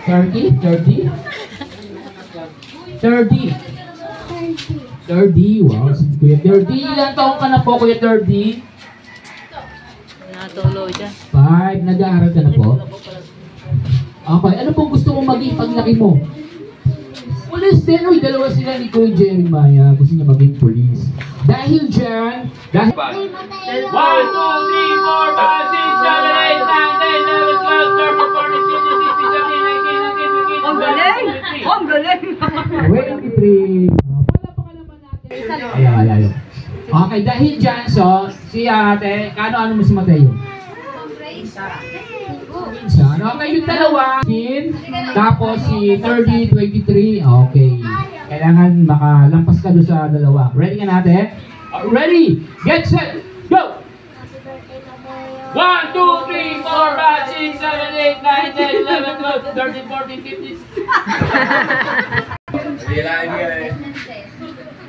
30? 30? 30. 30, wow, si Kuya 30. Ilan taong ka na po, Kuya 30? Natuloy dyan. 5, nag-aaral ka na po? Okay, ano pong gusto mong maging paglaki mo? Police din, uy, dalawa sila ni Kuya Jeremiah. Gusto niya maging police. Dahil dyan, dahil... 1, 2, 3, 4, 5, 6, 7, 8, 9, 10, 11, 12, 13, 14, 15, 16. Ang galing! Ang galing! 23. Ayaw. Okay, dahil dyan, so, si ate, ano mo si Mateo? Minsan. Okay, yung dalawa, tapos si 30, 23. Okay. Kailangan makalampas ka doon sa dalawa. Ready ka natin? Ready! Get set! Go! 1, 2, 3, 4, 5, 6, 7, 8, 9, 10, 11, 12, 13, 14, 15.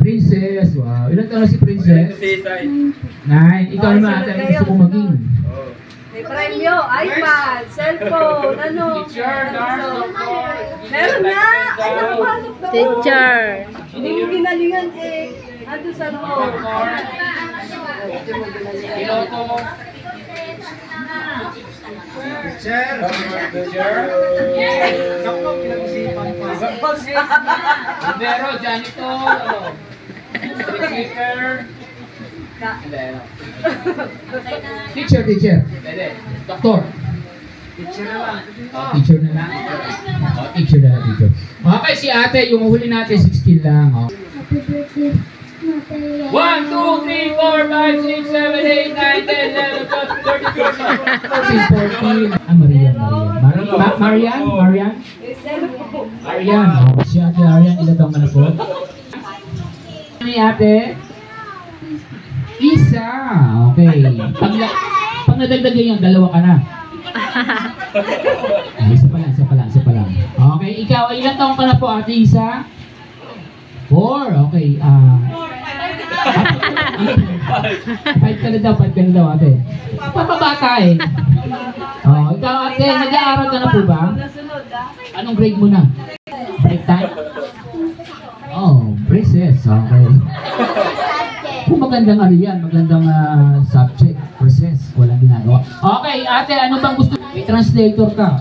Princess, wow. Ilan taon na si Princess? 9. Ikaw naman ate, ano gusto mo maging? May premyo, iPad, cellphone, ano? Teacher, nurse, Meron na! Ay, nakabalok daw. Teacher. Hindi mo ginalingan eh. Ando sa loob. Piloto. Pero, janitor, speaker. Teacher. Doktor. Teacher na lang. Teacher. Okay, si ate, yung huli natin, 16 lang. Oh. 1, 2, 3, 4, 5, 6, 7, 8, 9, 10, 11, 12, 13, 14, 15, 16. Marian. Oh, si ate Marian, ilan taong ka na po? Ni ate? Isa. Okay. Pag nadagdag yung dalawa ka na. Isa pa lang. Okay, ikaw, ilan taong ka na po, ate Isa? 4. Okay. 5 ka na daw, ate. Papabata eh. Oh, ikaw ate, nag-aaral ka na po ba? Anong grade mo na? Break time? Oh, princess. Okay. Magandang magandang subject, process, walang ginagawa. Okay, ate, ano bang gusto? May translator ka.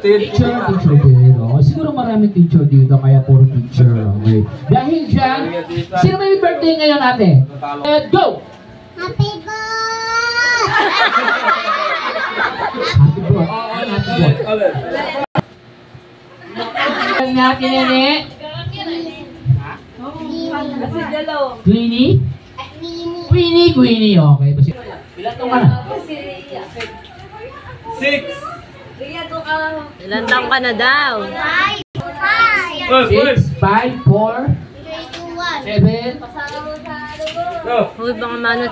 Teacher din. Oh, siguro maraming teacher dito, kaya puro teacher. Okay. Dahil dyan, sino may birthday ngayon, ate? Go! Happy birthday! Happy birthday. Ang natin, nene. Queenie. Okay. Ilan taong ka na? 6. Ilan taong ka na daw? 6, 5, 4, 7. Uy, baka mano si